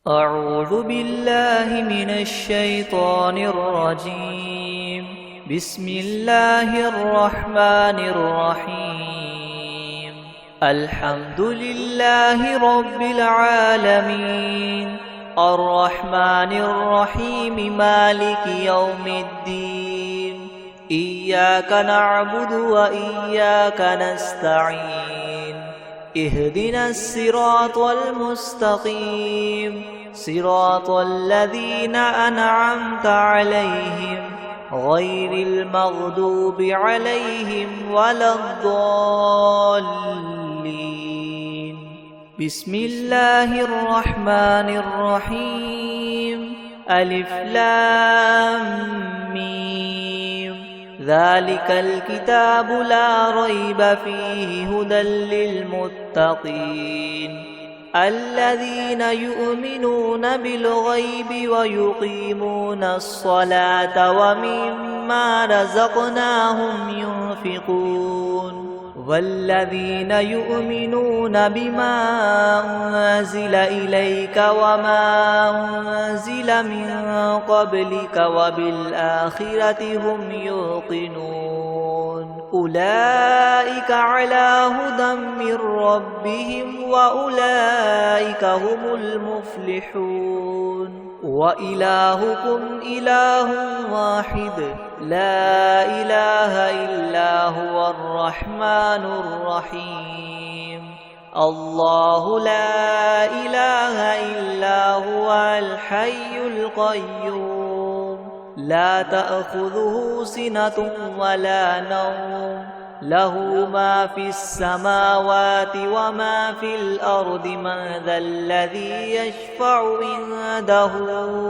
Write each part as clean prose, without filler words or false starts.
أعوذ بالله من الشيطان الرجيم. بسم الله الرحمن الرحيم. الحمد لله رب العالمين، الرحمن الرحيم، مالك يوم الدين. إياك نعبد وإياك نستعين. اهدنا الصراط المستقيم، صراط الذين أنعمت عليهم غير المغضوب عليهم ولا الضالين. بسم الله الرحمن الرحيم. ألف لام ميم. ذلك الكتاب لا ريب فيه هدى للمتقين الذين يؤمنون بالغيب ويقيمون الصلاة ومما رزقناهم ينفقون والذين يؤمنون بما أنزل إليك وما أنزل من قبلك وبالآخرة هم يوقنون أولئك على هدى من ربهم وأولئك هم المفلحون. وإلهكم إله واحد لا إله إلا هو الرحمن الرحيم. الله لا إله إلا هو الحي القيوم لا تأخذه سنة ولا نوم له ما في السماوات وما في الأرض. من ذا الذي يشفع عنده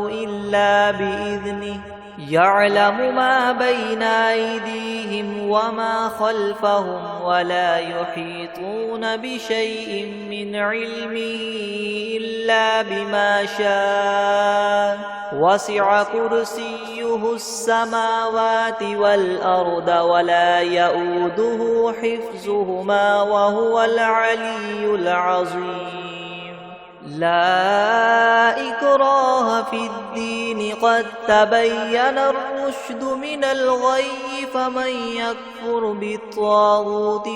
إلا بإذنه يعلم ما بين أيديهم وما خلفهم ولا يحيطون بشيء من علمه إلا بما شاء. وسع كرسيه السماوات والأرض ولا يؤوده حفظهما وهو العلي العظيم. لا إكراه في الدين قد تبين الرشد من الغي. فمن يكفر بالطاغوت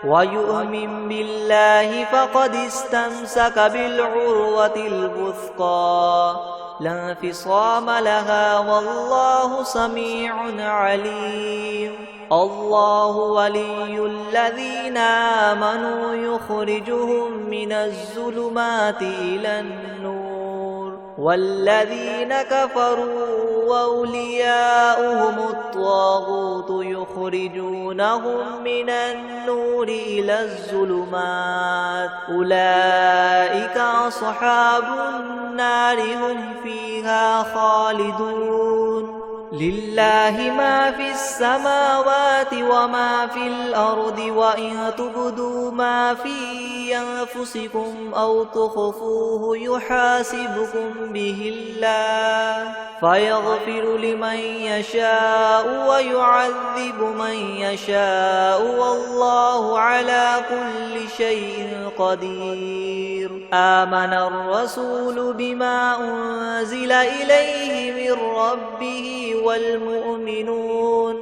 ويؤمن بالله فقد استمسك بالعروة الوثقى لا انفصام لها والله سميع عليم. الله ولي الذين آمنوا يخرجهم من الظلمات إلى النور والذين كفروا وأولياؤهم الطاغوت يخرجونهم من النور إلى الظلمات. أولئك أصحاب النار هم فيها خالدون. لله ما في السماوات وما في الأرض وإن تبدوا ما في أنفسكم أو تخفوه يحاسبكم به الله فيغفر لمن يشاء ويعذب من يشاء والله على كل شيء قدير. آمن الرسول بما أنزل إليه من ربه والمؤمنون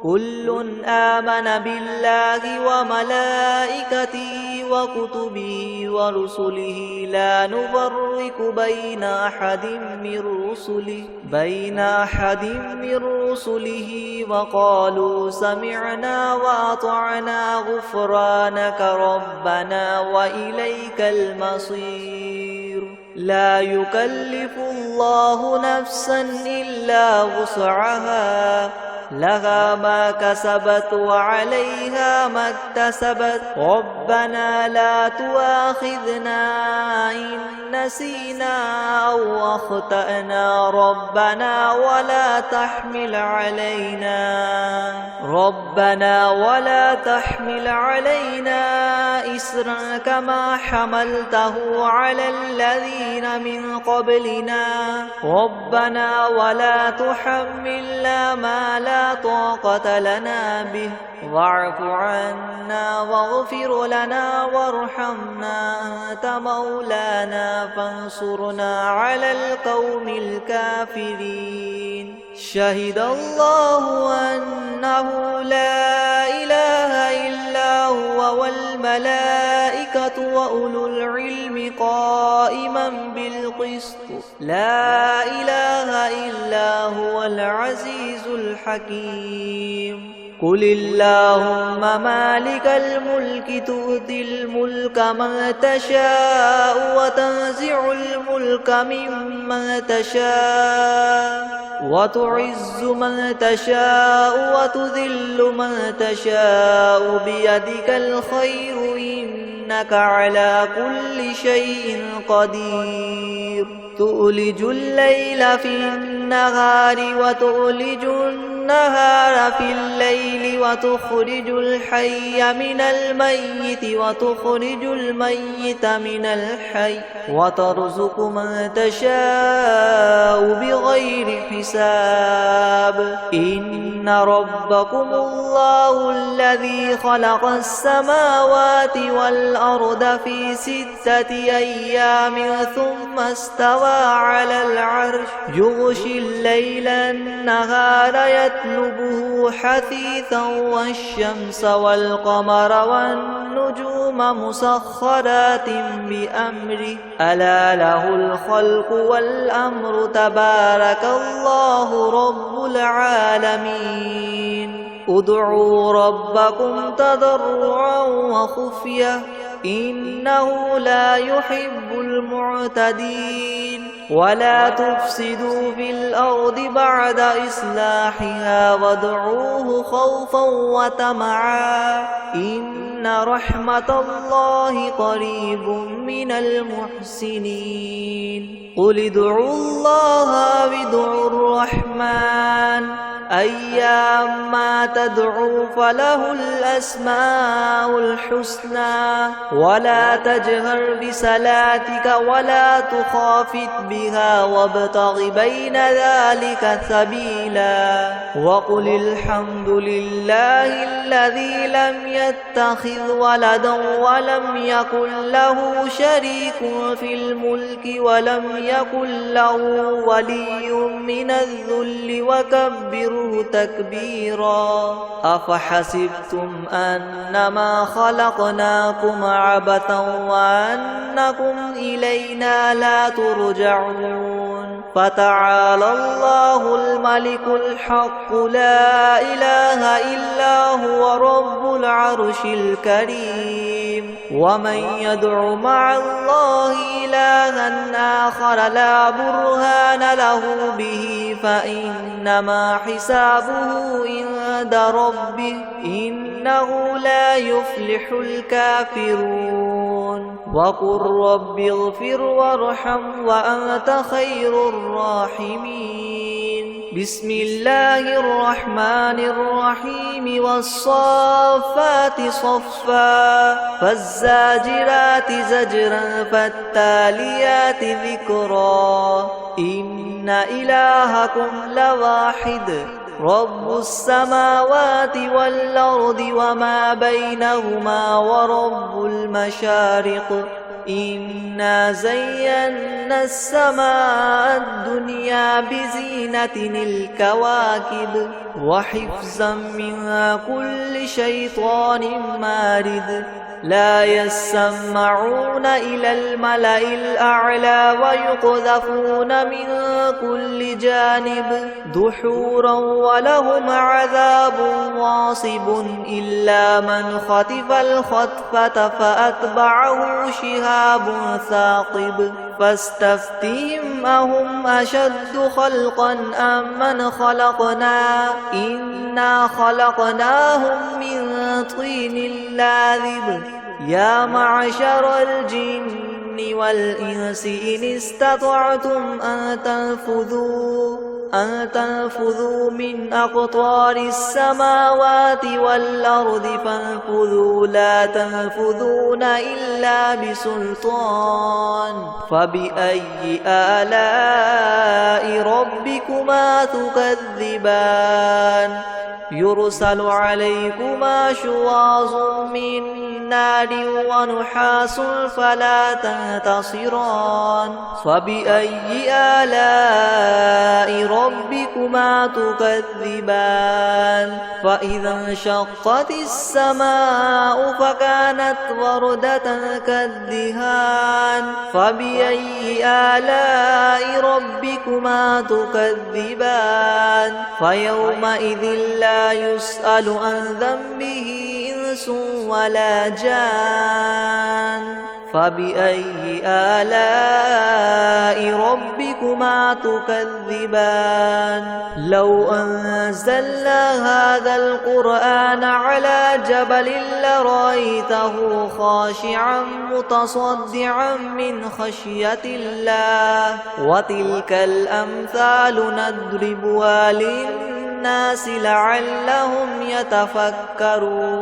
كل آمن بالله وملائكته وكتبه ورسله لا نفرق بين أحد من رسله وقالوا سمعنا وأطعنا غفرانك ربنا وإليك المصير. لا يكلف الله نفسا إلا وسعها لها ما كسبت وعليها ما اكتسبت. ربنا لا تؤاخذنا إن نسينا أو أخطأنا ربنا ولا تحمل علينا إسرا كما حملته على الذين من قبلنا ربنا ولا تحملنا ما لا لا طاقة لنا به واعف عنا واغفر لنا وارحمنا أنت مولانا فانصرنا على القوم الكافرين. شهد الله أنه لا إله إلا هو والملائكة وأولو العلم قائما بالقسط لا إله إلا هو العزيز الحكيم. قل اللهم مالك الملك تؤتي الملك من تشاء وتنزع الملك ممن تشاء وتعز من تشاء وتذل من تشاء بيدك الخير إنك على كل شيء قدير. تؤلج الليل في النهار وتؤلج النهار في الليل وتخرج الحي من الميت وتخرج الميت من الحي وترزق من تشاء بغير حساب. إن ربكم الله الذي خلق السماوات والأرض في 6 أيام ثم استوى على العرش يغشي الليل النهار يطلبه حثيثا والشمس والقمر والنجوم مسخرات بأمره ألا له الخلق والأمر تبارك الله رب العالمين. ادعوا ربكم تضرعا وخفية إنه لا يحب المعتدين. ولا تفسدوا في الأرض بعد إصلاحها وادعوه خوفا وطمعا إن رحمة الله قريب من المحسنين. قل ادعوا الله أو ادعوا الرحمن أيما تدعوا فله الأسماء الحسنى. ولا تجهر بصلاتك ولا تخافت بها وابتغ بين ذلك سبيلا. وقل الحمد لله الذي لم يتخذ ولدا ولم يكن له شريك في الملك ولم يكن له ولي من الذل وكبره تكبيرا. أفحسبتم أنما خلقناكم عبثا وأنكم إلينا لا ترجعون. فتعالى الله الملك الحق لا إله إلا هو رب العرش الكريم. ومن يدع مع الله إلها آخر لا برهان له به فإنما حسابه عند ربه إنه لا يفلح الكافرون. وقل رب اغفر وارحم وأنت خير الراحمين. بسم الله الرحمن الرحيم. والصافات صفا فالزاجرات زجرا فالتاليات ذكرا. إن إلهكم لواحد رب السماوات والأرض وما بينهما ورب المشارق. إنا زينا السماء الدنيا بزينة الكواكب وحفظا من كل شيطان مارد. لا يسمعون إلى الملأ الأعلى ويقذفون من كل جانب دحورا ولهم عذاب واصب إلا من خطف الخطفة فأتبعه شهاب ثاقب. فاستفتهم أهم أشد خلقا أم من خلقنا إنا خلقناهم من طين لاذب. يا معشر الجن والإنس إن استطعتم أن تنفذوا من أقطار السماوات والأرض فانفذوا لا تنفذون إلا بسلطان فبأي آلاء ربكما تكذبان يرسل عليكما شواظ من نار ونحاس فلا تنتصران فبأي آلاء ربكما تكذبان فإذا انشقت السماء فكانت وردة كالدهان فبأي آلاء ربكما تكذبان فيومئذ لا يسأل عن ذنبه إنس ولا جان فبأي آلاء ربكما تكذبان لو أنزلنا هذا القرآن على جبل لرأيته خاشعا متصدعا من خشية الله وتلك الأمثال نضربها للناس لعلهم يتفكرون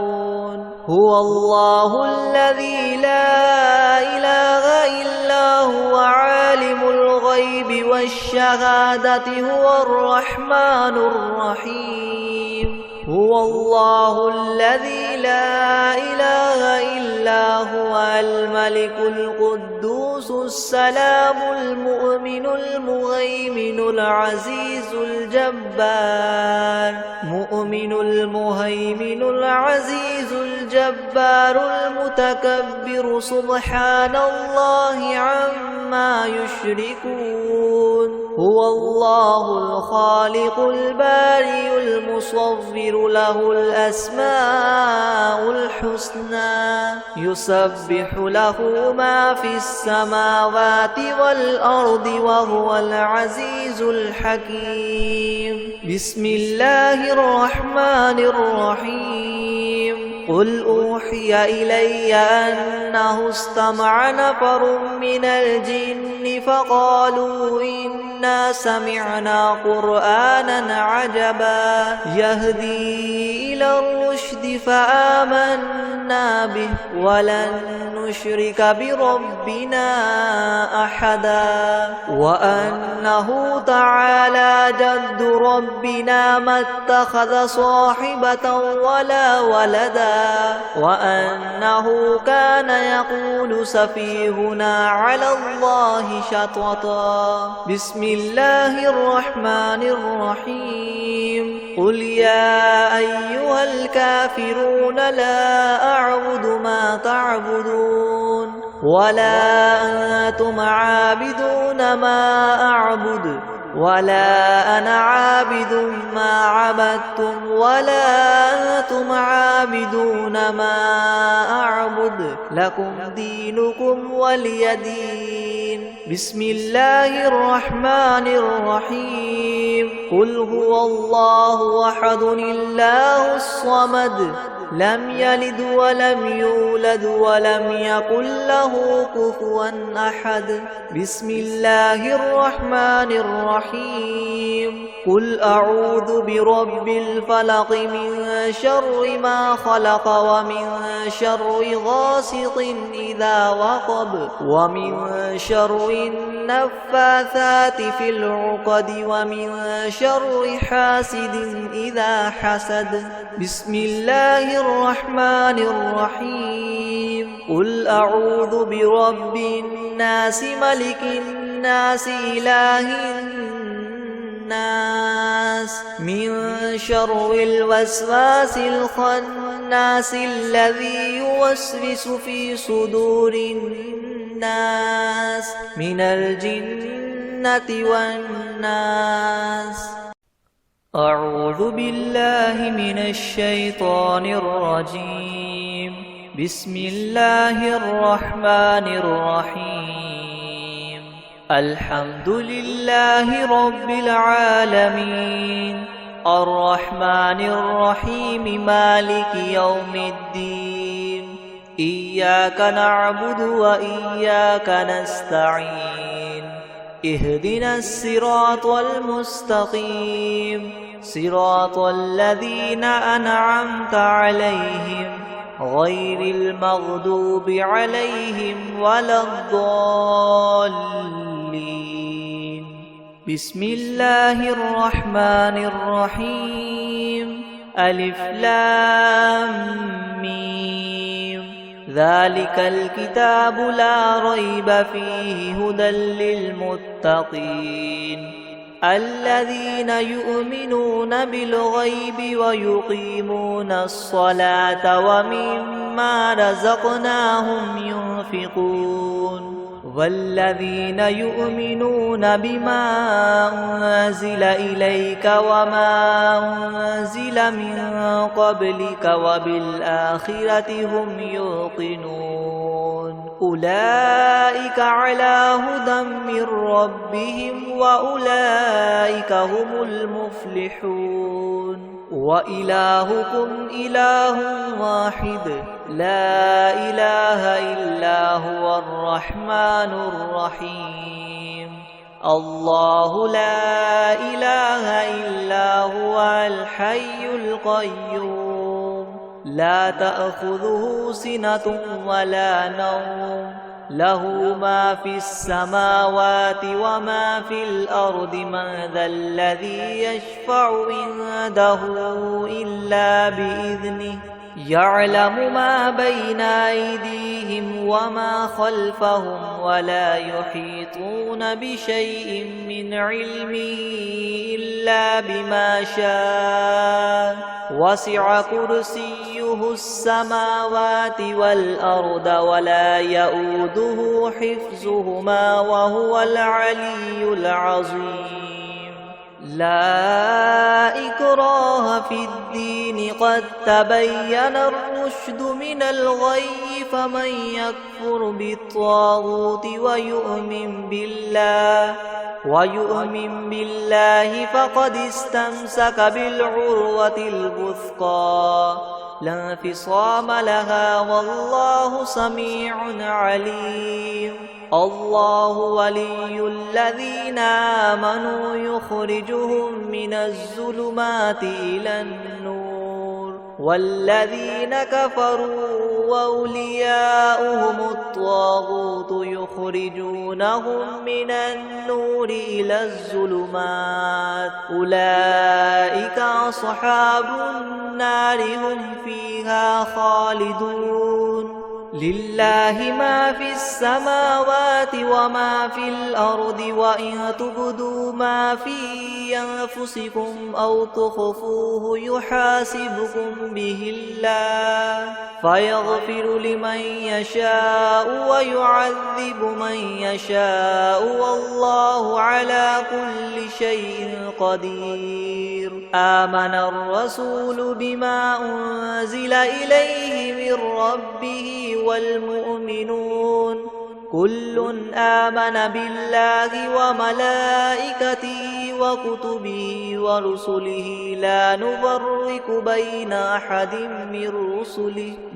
هو الله الذي لا إله إلا هو عالم الغيب والشهادة هو الرحمن الرحيم هو الله الذي لا إله إلا هو الملك القدوس السلام المؤمن المهيمن العزيز الجبار مؤمن المهيمن العزيز الجبار المتكبر سبحان الله عما يشركون هو الله الخالق البارئ المصور له الأسماء الحسنى يسبح له ما في السماوات والأرض وهو العزيز الحكيم بسم الله الرحمن الرحيم قل أوحي إلي أنه استمع نفر من الجن فقالوا إنا سمعنا قرآنا عجبا يهدي إلى الرشد فآمنا به ولن نشرك بربنا أحدا وأنه تعالى جد ربنا ما اتخذ صاحبة ولا ولدا وأنه كان يقول سفيهنا على الله شططا بسم الله الرحمن الرحيم قل يا أيها الكافرون لا أعبد ما تعبدون ولا أنتم عابدون ما أعبد ولا أنا عابد ما عبدتم ولا أنتم عابدون ما أعبد لكم دينكم ولي دين بسم الله الرحمن الرحيم قل هو الله أحد الله الصمد لم يلد ولم يولد ولم يكن له كفوا أحد بسم الله الرحمن الرحيم قل أعوذ برب الفلق من شر ما خلق ومن شر غاسق إذا وقب ومن شر النفاثات في العقد ومن شر حاسد إذا حسد بسم الله الرحمن الرحيم قل أعوذ برب الناس ملك الناس إله الناس من شر الوسواس الخناس الذي يوسوس في صدور الناس من الجنة والناس أعوذ بالله من الشيطان الرجيم بسم الله الرحمن الرحيم الحمد لله رب العالمين الرحمن الرحيم مالك يوم الدين إياك نعبد وإياك نستعين اهدنا الصراط المستقيم صراط الذين أنعمت عليهم غير المغضوب عليهم ولا الضالين. بسم الله الرحمن الرحيم. ألف لام ميم. ذلك الكتاب لا ريب فيه هدى للمتقين الذين يؤمنون بالغيب ويقيمون الصلاة ومما رزقناهم ينفقون والذين يؤمنون بما أنزل إليك وما أنزل من قبلك وبالآخرة هم يوقنون أولئك على هدى من ربهم وأولئك هم المفلحون. وإلهكم إله واحد لا إله إلا هو الرحمن الرحيم. الله لا إله إلا هو الحي القيوم لا تأخذه سنة ولا نوم له ما في السماوات وما في الأرض من ذا الذي يشفع عنده إلا بإذنه يعلم ما بين أيديهم وما خلفهم ولا يحيطون بشيء من علمه إلا بما شاء وسع كرسيه السماوات والأرض ولا يؤوده حفظهما وهو العلي العظيم. لا إكراه في الدين قد تبين الرشد من الغي فمن يكفر بالطاغوت ويؤمن بالله فقد استمسك بالعروة الوثقى لا انفصام لها والله سميع عليم. الله ولي الذين آمنوا يخرجهم من الظلمات إلى النور والذين كفروا أولياؤهم الطاغوت يخرجونهم من النور إلى الظلمات أولئك أصحاب النار هم فيها خالدون. لله ما في السماوات وما في الأرض وإن تبدوا ما في أنفسكم أو تخفوه يحاسبكم به الله فيغفر لمن يشاء ويعذب من يشاء والله على كل شيء قدير. آمن الرسول بما أنزل إليه من ربه والمؤمنون كل آمن بالله وملائكته وكتبه ورسله لا نفرق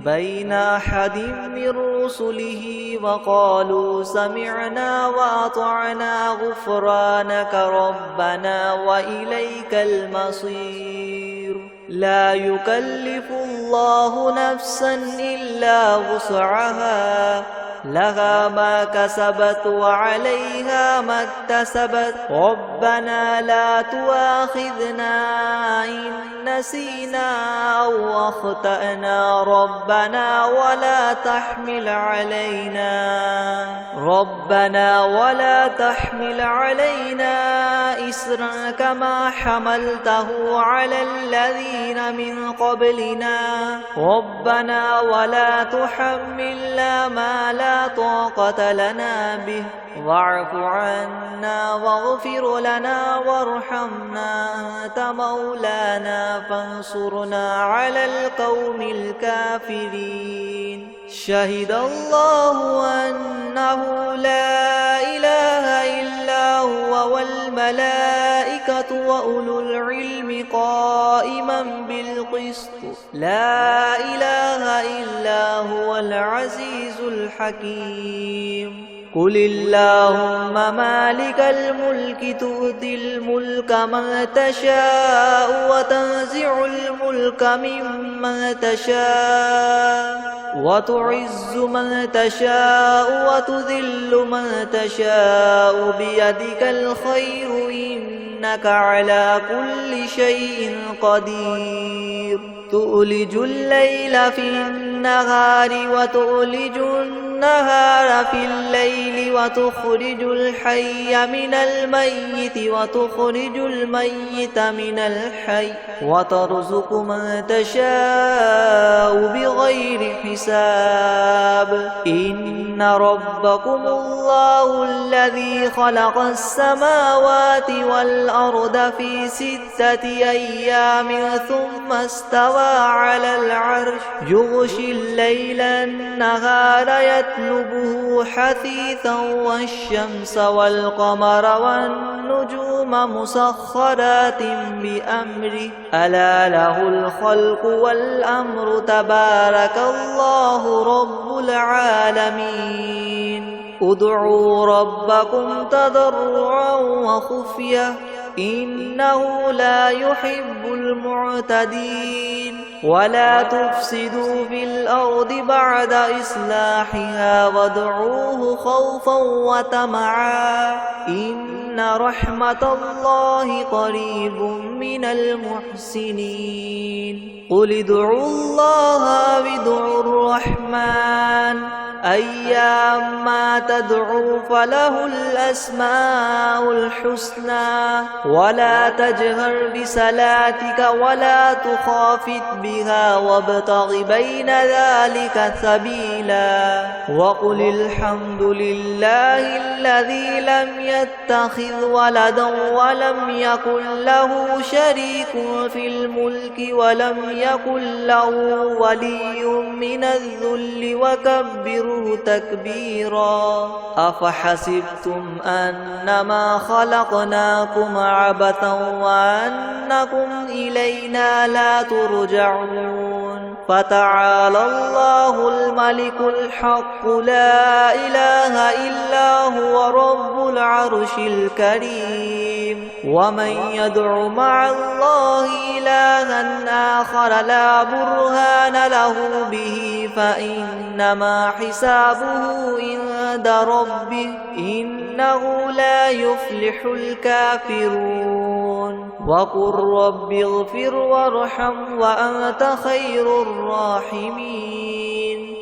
بين أحد من رسله وقالوا سمعنا وأطعنا غفرانك ربنا وإليك المصير. لا يكلف الله نفسا إلا وسعها لها ما كسبت وعليها ما اكتسبت ربنا لا تؤاخذنا إن نسينا أو أخطأنا ربنا ولا تحمل علينا إسرا كما حملته على الذين من قبلنا ربنا ولا تحملنا ما لا طاقة لنا به واعف عنا واغفر لنا وارحمنا أنت مولانا فانصرنا على القوم الكافرين. شهد الله أنه لا إله إلا هو والملائكة وأولو العلم قائما بالقسط لا إله إلا هو العزيز الحكيم قل اللهم مالك الملك تؤتي الملك من تشاء وتنزع الملك ممن تشاء وتعز من تشاء وتذل من تشاء بيدك الخير إنك على كل شيء قدير تؤلج الليل في النهار وتؤلج النهار في الليل وتخرج الحي من الميت وتخرج الميت من الحي وترزق من تشاء بغير حساب إن ربكم الله الذي خلق السماوات والأرض في 6 أيام ثم استوى على العرش يغشي الليل النهار يطلبه حثيثا والشمس والقمر والنجوم مسخرات بأمره ألا له الخلق والأمر تبارك الله رب العالمين ادعوا ربكم تضرعا وخفية إنه لا يحب المعتدين ولا تفسدوا في الأرض بعد إصلاحها وادعوه خوفا وطمعا إن رحمة الله قريب من المحسنين قل ادعوا الله وادعوا الرحمن أيما تدعوا فله الأسماء الحسنى ولا تجهر بصلاتك ولا تخافت بها وابتغ بين ذلك سبيلا وقل الحمد لله الذي لم يتخذ ولدا ولم يكن له شريك في الملك ولم يكن له ولي من الذل وكبره تكبيرا أفحسبتم أنما خلقناكم عبثا وأنكم إلينا لا ترجعون فتعالى الله الملك الحق لا إله إلا هو رب العرش الكريم ومن يدع مع الله إلها آخر لا برهان له به فإنما حسابه عند ربه إنه لا يفلح الكافرون وقل رب اغفر وارحم وأنت خير الراحمين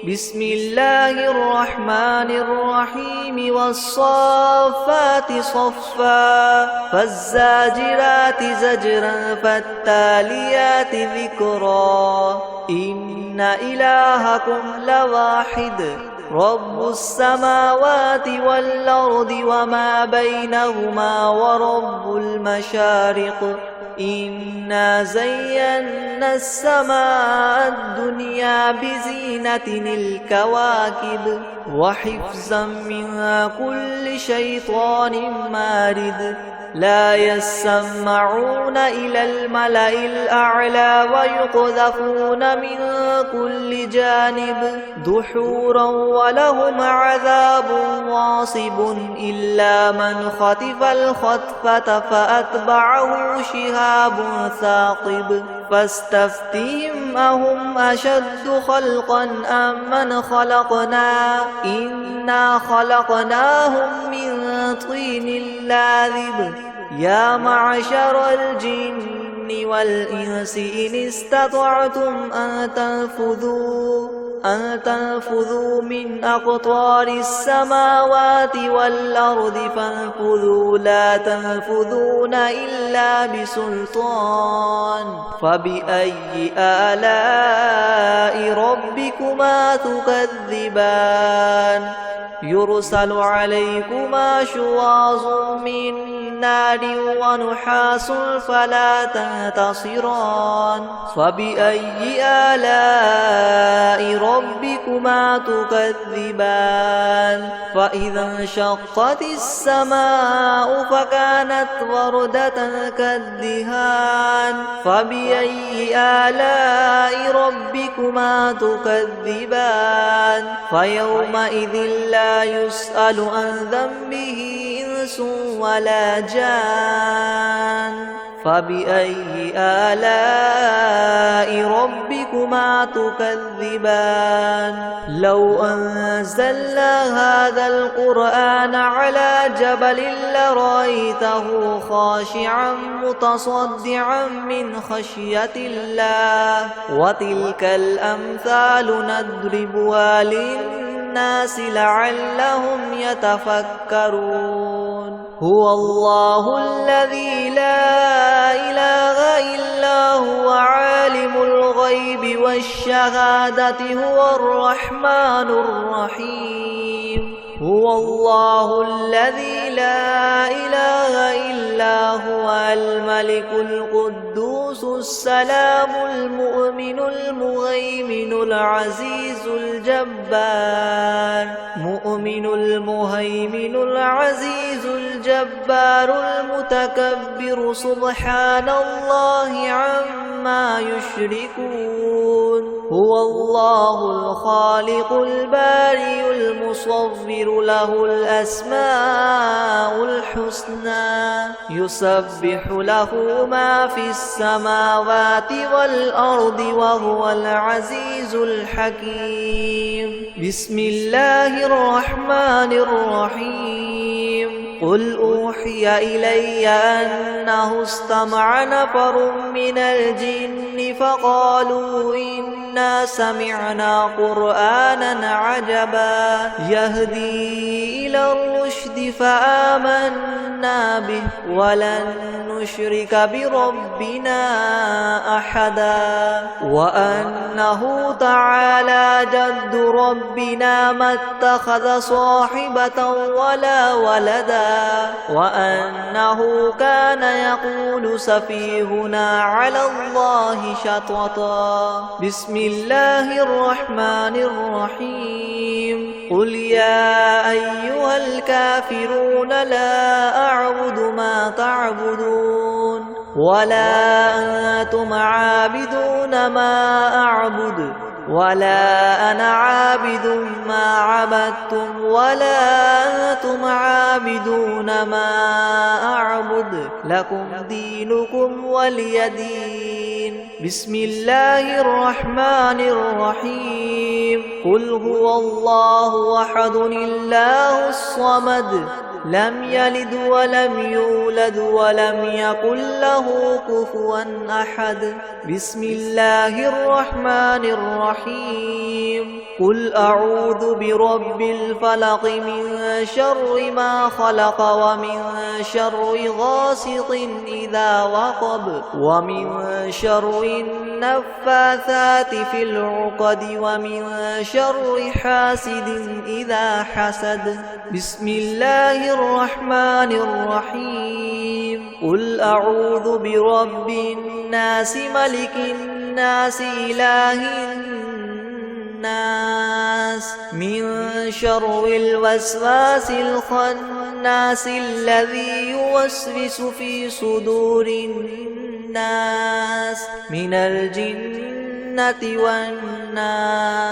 بسم الله الرحمن الرحيم والصافات صفا فالزاجرات زجرا فالتاليات ذكرا إن إلهكم لواحد رب السماوات والأرض وما بينهما ورب المشارق إنا زينا السماء الدنيا بزينة الكواكب وحفظا من كل شيطان مارد لا يسمعون إلى الملأ الأعلى ويقذفون من كل جانب دحورا ولهم عذاب واصب إلا من خطف الخطفة فأتبعه شهاب ثاقب فاستفتهم أهم أشد خلقا أم من خلقنا إنا خلقناهم من طين لاذب يا معشر الجن والإنس إن استطعتم أن تنفذوا من أقطار السماوات والأرض فانفذوا لا تنفذون إلا بسلطان فبأي آلاء ربكما تكذبان يرسل عليكما شواظ من نار ونحاس فلا تنتصران فبأي آلاء ربكما تكذبان فإذا انشقت السماء فكانت وردة كالدهان فبأي آلاء ربكما تكذبان فيومئذ لا يسأل عن ذنبه إنس ولا جان فبأي آلاء ربكما تكذبان لو أنزلنا هذا القرآن على جبل لرأيته خاشعا متصدعا من خشية الله وتلك الأمثال نضربها للناس لعلهم يتفكرون هو الله الذي لا إله إلا هو عالم الغيب والشهادة هو الرحمن الرحيم هو الله الذي لا إله إلا هو الملك القدوس السلام المؤمن المهيمن العزيز الجبار مؤمن المهيمن العزيز الجبار المتكبر سبحان الله عما يشركون هو الله الخالق البارئ المصور له الأسماء الحسنى يسبح له ما في السماوات والأرض وهو العزيز الحكيم بسم الله الرحمن الرحيم قل أوحي إلي أنه استمع نفر من الجن فقالوا إنا سمعنا قرآنا عجبا يهدي إلى الرشد فآمنا به ولن نشرك بربنا أحدا وأنه تعالى جد ربنا ما اتخذ صاحبة ولا ولدا وأنه كان يقول سفيهنا على الله شططا بسم الله الرحمن الرحيم قل يا أيها الكافرون لا أعبد ما تعبدون ولا أنتم عابدون ما أعبد ولا أنا عابد ما عبدتم ولا أنتم عابدون ما أعبد لكم دينكم ولي دين بسم الله الرحمن الرحيم قل هو الله أحد الله الصمد لم يلد ولم يولد ولم يكن له كفوا أحد بسم الله الرحمن الرحيم قل أعوذ برب الفلق من شر ما خلق ومن شر غاسق إذا وقب ومن شر النفاثات في العقد ومن شر حاسد إذا حسد بسم الله الرحمن الرحيم قل أعوذ برب الناس ملك الناس إله الناس من شر الوسواس الخناس الذي يوسوس في صدور الناس من الجنة والناس